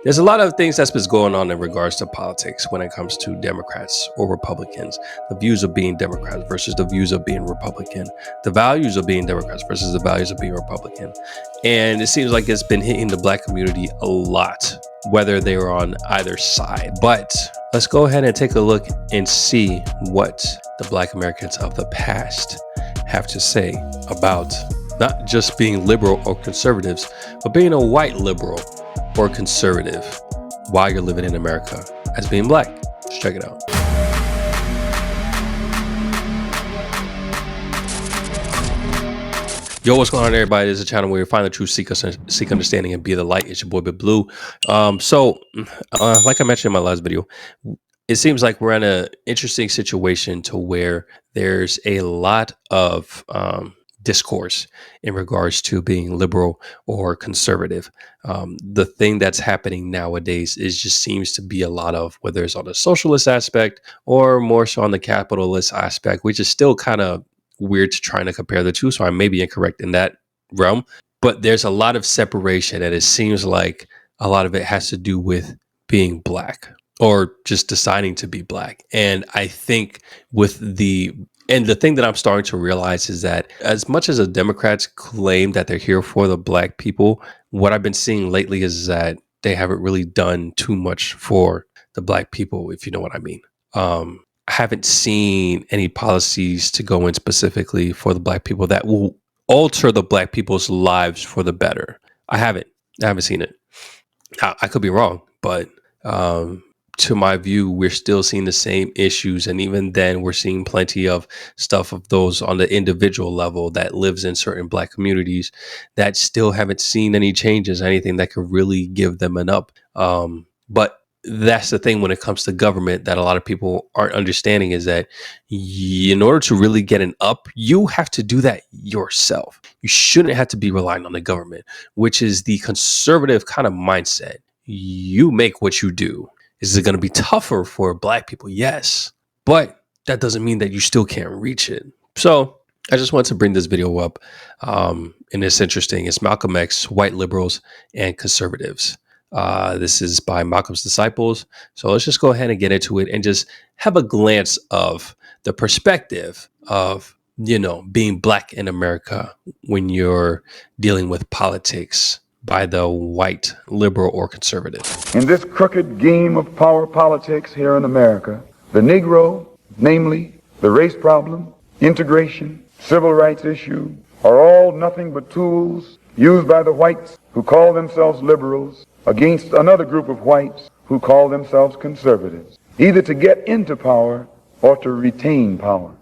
There's a lot of things that's been going on in regards to politics when it comes to Democrats or Republicans. The views of being Democrats versus the views of being Republican. The values of being Democrats versus the values of being Republican. And it seems like it's been hitting the black community a lot, whether they were on either side. But let's go ahead and take a look and see what the black Americans of the past have to say about not just being liberal or conservatives, but being a white liberal or conservative while you're living in America as being black. Let's check it out. Yo, what's going on, everybody? This is a channel where you find the truth, seek understanding, and be the light. It's your boy, Bleu. Like I mentioned in my last video, it seems like we're in an interesting situation to where there's a lot of discourse in regards to being liberal or conservative. The thing that's happening nowadays is just seems to be a lot of, whether it's on the socialist aspect or more so on the capitalist aspect, which is still kind of weird to trying to compare the two. So I may be incorrect in that realm, but there's a lot of separation, and it seems like a lot of it has to do with being black or just deciding to be black. And I think the thing that I'm starting to realize is that as much as the Democrats claim that they're here for the black people, what I've been seeing lately is that they haven't really done too much for the black people, if you know what I mean. I haven't seen any policies to go in specifically for the black people that will alter the black people's lives for the better. I haven't seen it. I could be wrong, but to my view, we're still seeing the same issues. And even then, we're seeing plenty of stuff of those on the individual level that lives in certain black communities that still haven't seen any changes, anything that could really give them an up. But that's the thing when it comes to government that a lot of people aren't understanding, is that in order to really get an up, you have to do that yourself. You shouldn't have to be relying on the government, which is the conservative kind of mindset. You make what you do. Is it going to be tougher for black people? Yes, but that doesn't mean that you still can't reach it. So I just wanted to bring this video up. And it's interesting. It's Malcolm X, white liberals and conservatives. This is by Malcolm's disciples. So let's just go ahead and get into it and just have a glance of the perspective of, being black in America when you're dealing with politics by the white liberal or conservative. In this crooked game of power politics here in America, the Negro, namely the race problem, integration, civil rights issue, are all nothing but tools used by the whites who call themselves liberals against another group of whites who call themselves conservatives, either to get into power or to retain power.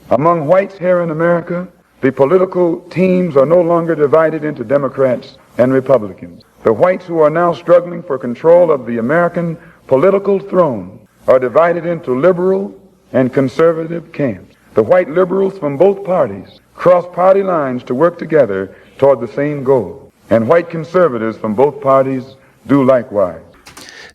Among whites here in America, the political teams are no longer divided into Democrats and Republicans. The whites who are now struggling for control of the American political throne are divided into liberal and conservative camps. The white liberals from both parties cross party lines to work together toward the same goal, and white conservatives from both parties do likewise.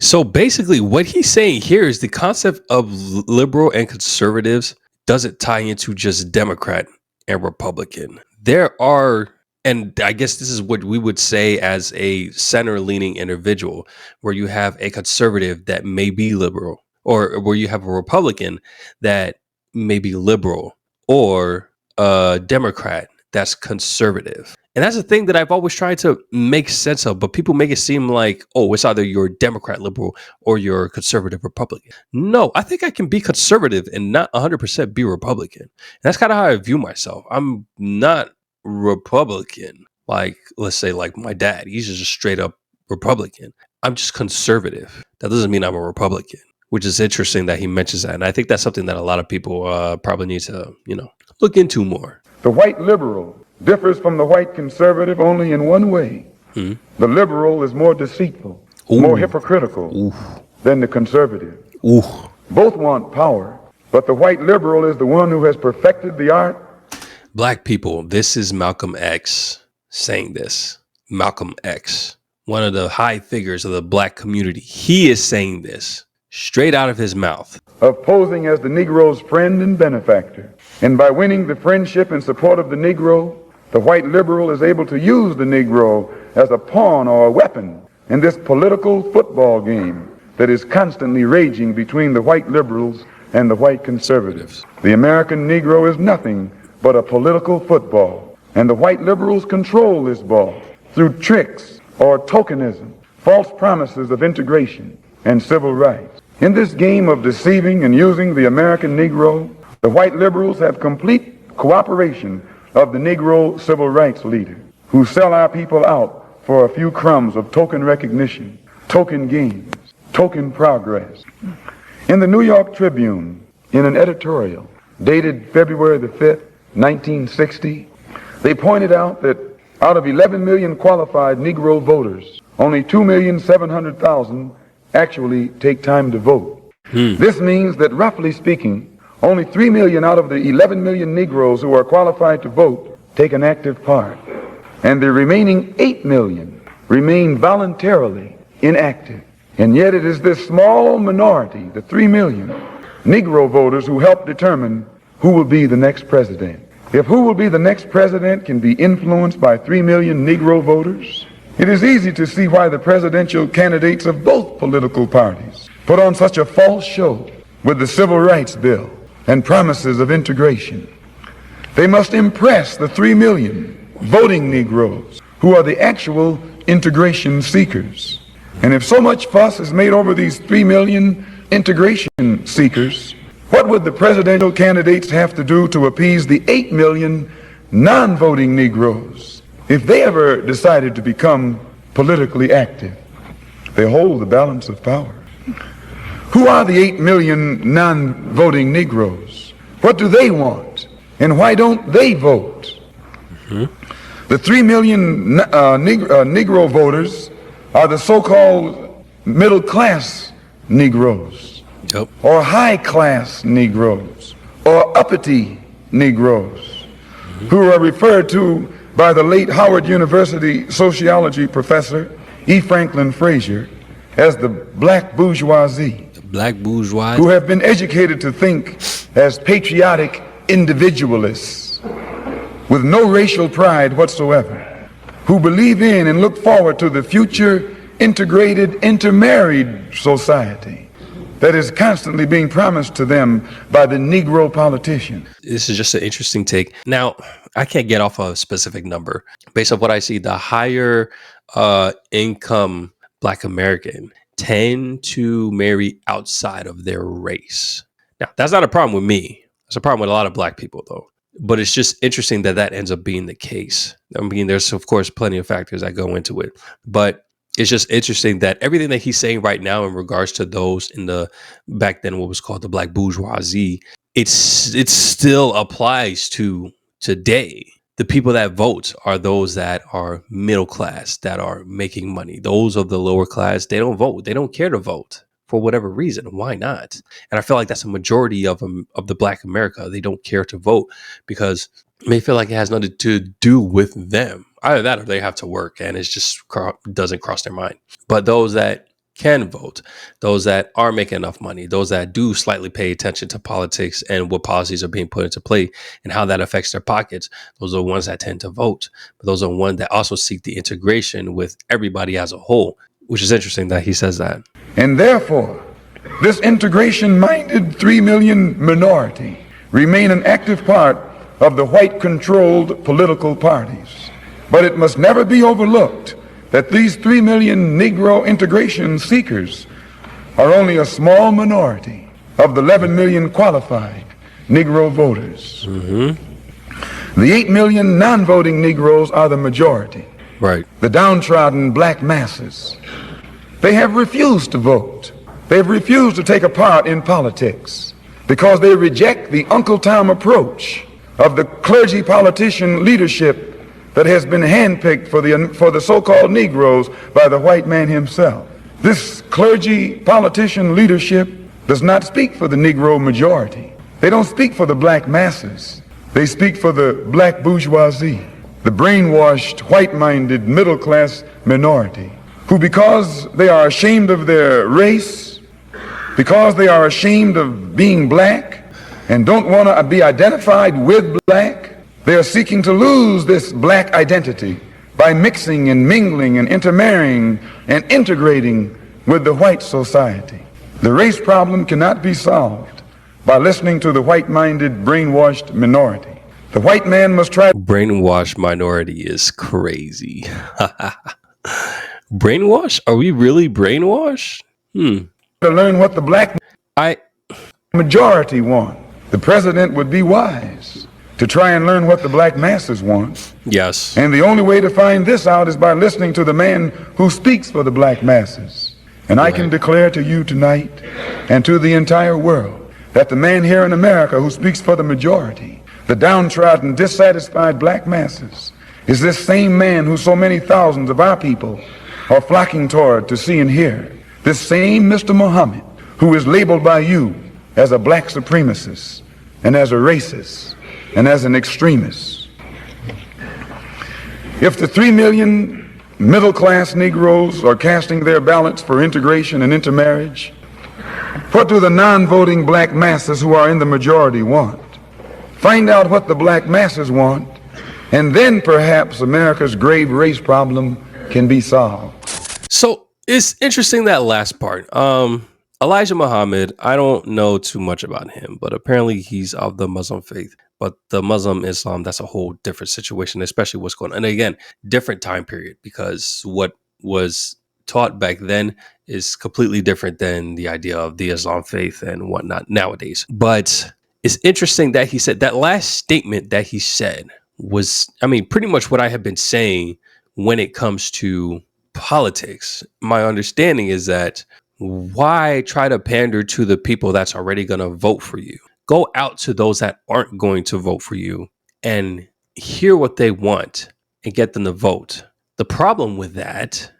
So basically what he's saying here is the concept of liberal and conservatives doesn't tie into just Democrat and Republican. There are, and I guess this is what we would say as a center-leaning individual, where you have a conservative that may be liberal, or where you have a Republican that may be liberal, or a Democrat that's conservative. And that's the thing that I've always tried to make sense of, but people make it seem like, oh, it's either you're Democrat liberal or you're conservative Republican. No, I think I can be conservative and not 100% be Republican. And that's kind of how I view myself. I'm not Republican, like, let's say, like my dad. He's just a straight up Republican. I'm just conservative. That doesn't mean I'm a Republican, which is interesting that he mentions that. And I think that's something that a lot of people probably need to, look into more. The white liberal differs from the white conservative only in one way. The liberal is more deceitful, more hypocritical than the conservative. Both want power, but the white liberal is the one who has perfected the art. Black people, this is Malcolm X saying this. Malcolm X, one of the high figures of the black community. He is saying this straight out of his mouth. Of posing as the Negro's friend and benefactor. And by winning the friendship and support of the Negro, the white liberal is able to use the Negro as a pawn or a weapon in this political football game that is constantly raging between the white liberals and the white conservatives. The American Negro is nothing but a political football, and the white liberals control this ball through tricks or tokenism, false promises of integration and civil rights. In this game of deceiving and using the American Negro, the white liberals have complete cooperation of the Negro civil rights leaders who sell our people out for a few crumbs of token recognition, token gains, token progress. In the New York Tribune, in an editorial dated February the 5th, 1960, they pointed out that out of 11 million qualified Negro voters, only 2,700,000 actually take time to vote. This means that, roughly speaking, only 3 million out of the 11 million Negroes who are qualified to vote take an active part, and the remaining 8 million remain voluntarily inactive. And yet it is this small minority, the 3 million Negro voters, who help determine who will be the next president. If who will be the next president can be influenced by 3 million Negro voters, it is easy to see why the presidential candidates of both political parties put on such a false show with the Civil Rights Bill and promises of integration. They must impress the 3 million voting Negroes who are the actual integration seekers. And if so much fuss is made over these 3 million integration seekers, what would the presidential candidates have to do to appease the 8 million non-voting Negroes if they ever decided to become politically active? They hold the balance of power. Who are the 8 million non-voting Negroes? What do they want? And why don't they vote? The 3 million Negro voters are the so-called middle-class Negroes, or high-class Negroes, or uppity Negroes, who are referred to by the late Howard University sociology professor E. Franklin Frazier as the black bourgeoisie, who have been educated to think as patriotic individualists with no racial pride whatsoever, who believe in and look forward to the future integrated, intermarried society that is constantly being promised to them by the Negro politician. This is just an interesting take. Now, I can't get off a specific number. Based on what I see, the higher income Black American tend to marry outside of their race. Now, that's not a problem with me. It's a problem with a lot of Black people, though. But it's just interesting that that ends up being the case. I mean, there's, of course, plenty of factors that go into it. But it's just interesting that everything that he's saying right now in regards to those in the back then what was called the black bourgeoisie, it still applies to today. The people that vote are those that are middle class, that are making money. Those of the lower class, they don't vote. They don't care to vote for whatever reason. Why not? And I feel like that's a majority of the Black America. They don't care to vote because they feel like it has nothing to do with them. Either that or they have to work and it just doesn't cross their mind. But those that can vote, those that are making enough money, those that do slightly pay attention to politics and what policies are being put into play and how that affects their pockets, those are the ones that tend to vote. But those are the ones that also seek the integration with everybody as a whole, which is interesting that he says that. And therefore, this integration-minded 3 million minority remain an active part of the white-controlled political parties. But it must never be overlooked that these 3 million Negro integration seekers are only a small minority of the 11 million qualified Negro voters. The 8 million non-voting Negroes are the majority. Right. The downtrodden black masses. They have refused to vote. They have refused to take a part in politics because they reject the Uncle Tom approach of the clergy politician leadership that has been handpicked for the so-called Negroes by the white man himself. This clergy politician leadership does not speak for the Negro majority. They don't speak for the black masses. They speak for the black bourgeoisie, the brainwashed, white-minded, middle-class minority, who because they are ashamed of their race, because they are ashamed of being black, and don't want to be identified with black, they are seeking to lose this black identity by mixing and mingling and intermarrying and integrating with the white society. The race problem cannot be solved by listening to the white-minded, brainwashed minority. The white man must try Brainwashed minority is crazy. Brainwash? Are we really brainwashed? to learn what the black I majority want. The president would be wise to try and learn what the black masses want. yes. And the only way to find this out is by listening to the man who speaks for the black masses. And I can Right. declare to you tonight and to the entire world that the man here in America who speaks for the majority, the downtrodden, dissatisfied black masses, is this same man who so many thousands of our people are flocking toward to see and hear. This same Mr. Muhammad who is labeled by you as a black supremacist and as a racist and as an extremist. If the 3 million middle-class Negroes are casting their ballots for integration and intermarriage, what do the non-voting black masses who are in the majority want? Find out what the black masses want, and then perhaps America's grave race problem can be solved. So it's interesting that last part. Elijah Muhammad, I don't know too much about him, but apparently he's of the Muslim faith. But the Muslim Islam, that's a whole different situation, especially what's going on. And again, different time period, because what was taught back then is completely different than the idea of the Islam faith and whatnot nowadays. But it's interesting that he said that last statement that he said was, I mean, pretty much what I have been saying when it comes to politics. My understanding is that why try to pander to the people that's already going to vote for you? Go out to those that aren't going to vote for you and hear what they want and get them to vote. The problem with that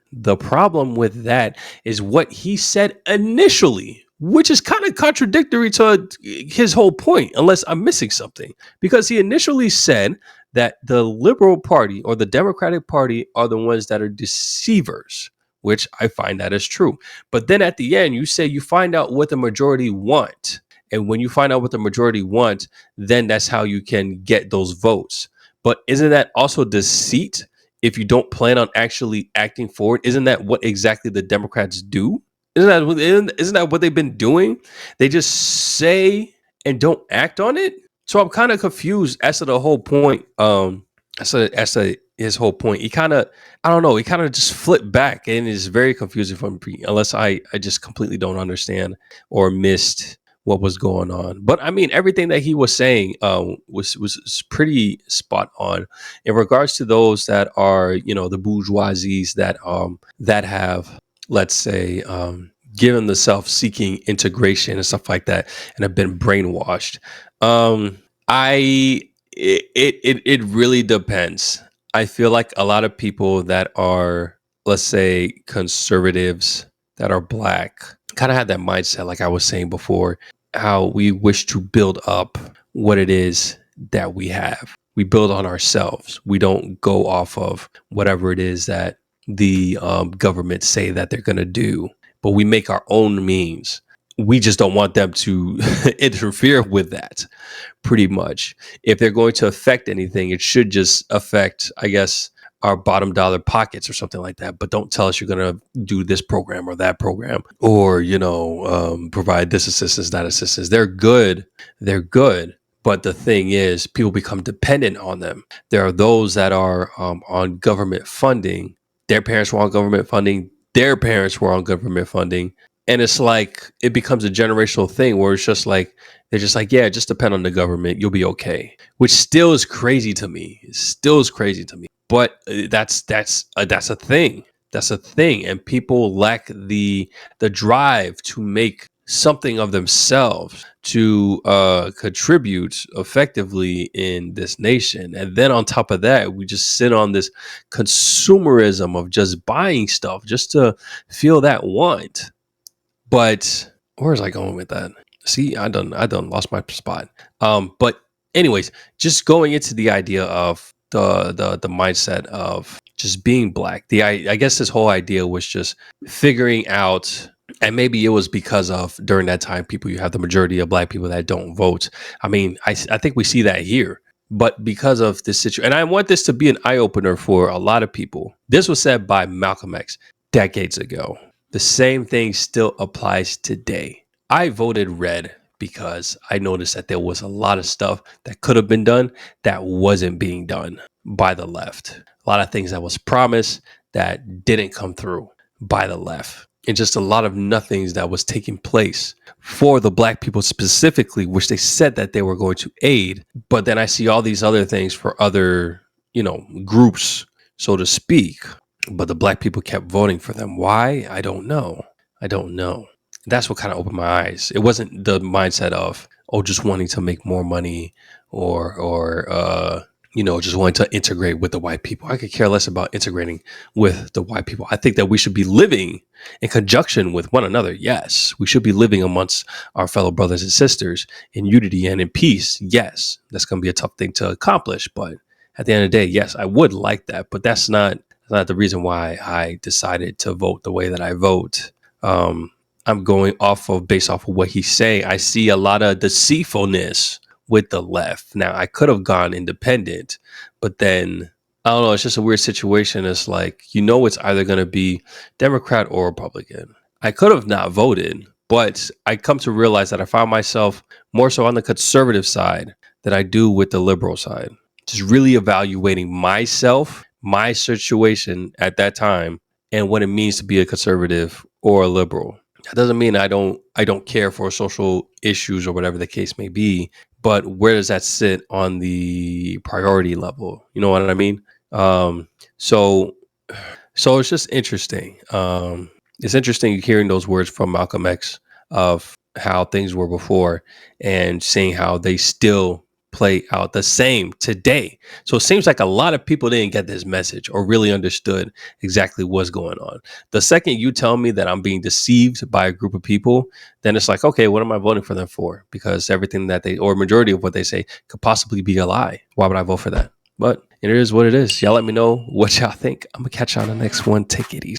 is what he said initially, which is kind of contradictory to his whole point, unless I'm missing something. Because he initially said that the Liberal Party or the Democratic Party are the ones that are deceivers, which I find that is true. But then at the end, you say you find out what the majority want. And when you find out what the majority want, then that's how you can get those votes. But isn't that also deceit if you don't plan on actually acting forward? Isn't that what exactly the Democrats do? Isn't that what they've been doing? They just say and don't act on it. So I'm kind of confused as to the whole point. As to his whole point, he kind of, I don't know, he kind of just flipped back, and it's very confusing for me, unless I just completely don't understand or missed what was going on. But I mean, everything that he was saying was pretty spot on in regards to those that are, the bourgeoisies that have, let's say, given the self-seeking integration and stuff like that, and have been brainwashed. It really depends. I feel like a lot of people that are, let's say, conservatives that are black kind of have that mindset, like I was saying before, how we wish to build up what it is that we have. We build on ourselves. We don't go off of whatever it is that the government say that they're going to do, but we make our own means. We just don't want them to interfere with that, pretty much. If they're going to affect anything, it should just affect, I guess, our bottom dollar pockets or something like that. But don't tell us you're going to do this program or that program, or, provide this assistance, that assistance. They're good. They're good. But the thing is, people become dependent on them. There are those that are on government funding. Their parents were on government funding. Their parents were on government funding. And it's like, it becomes a generational thing where it's just like, they're just like, yeah, just depend on the government. You'll be okay. Which still is crazy to me. It still is crazy to me. But that's a thing. That's a thing. And people lack the drive to make something of themselves, to contribute effectively in this nation. And then on top of that, we just sit on this consumerism of just buying stuff just to feel that want. But where was I going with that? See, I done lost my spot. But anyways, just going into the idea of the mindset of just being black. I guess this whole idea was just figuring out, and maybe it was because of during that time, you have the majority of black people that don't vote. I mean, I think we see that here. But because of this situation, and I want this to be an eye opener for a lot of people, this was said by Malcolm X decades ago. The same thing still applies today. I voted red because I noticed that there was a lot of stuff that could have been done that wasn't being done by the left. A lot of things that was promised that didn't come through by the left. And just a lot of nothings that was taking place for the black people specifically, which they said that they were going to aid. But then I see all these other things for other, groups, so to speak. But the black people kept voting for them. Why? I don't know. I don't know. That's what kind of opened my eyes. It wasn't the mindset of, oh, just wanting to make more money or just wanting to integrate with the white people. I could care less about integrating with the white people. I think that we should be living in conjunction with one another. Yes, we should be living amongst our fellow brothers and sisters in unity and in peace. Yes, that's going to be a tough thing to accomplish. But at the end of the day, yes, I would like that. But that's not the reason why I decided to vote the way that I vote. I'm going based off of what he's saying. I see a lot of deceitfulness with the left. Now, I could have gone independent, but then I don't know. It's just a weird situation. It's like, it's either going to be Democrat or Republican. I could have not voted, but I come to realize that I found myself more so on the conservative side than I do with the liberal side. Just really evaluating myself, my situation at that time, and what it means to be a conservative or a liberal. That doesn't mean I don't care for social issues or whatever the case may be, but where does that sit on the priority level? You know what I mean? So it's just interesting. It's interesting hearing those words from Malcolm X of how things were before and seeing how they still play out the same today. So it seems like a lot of people didn't get this message or really understood exactly what's going on. The second you tell me that I'm being deceived by a group of people, then it's like, okay, what am I voting for them for? Because everything that or majority of what they say could possibly be a lie. Why would I vote for that? But it is what it is. Y'all let me know what y'all think. I'm going to catch y'all on the next one. Take it easy.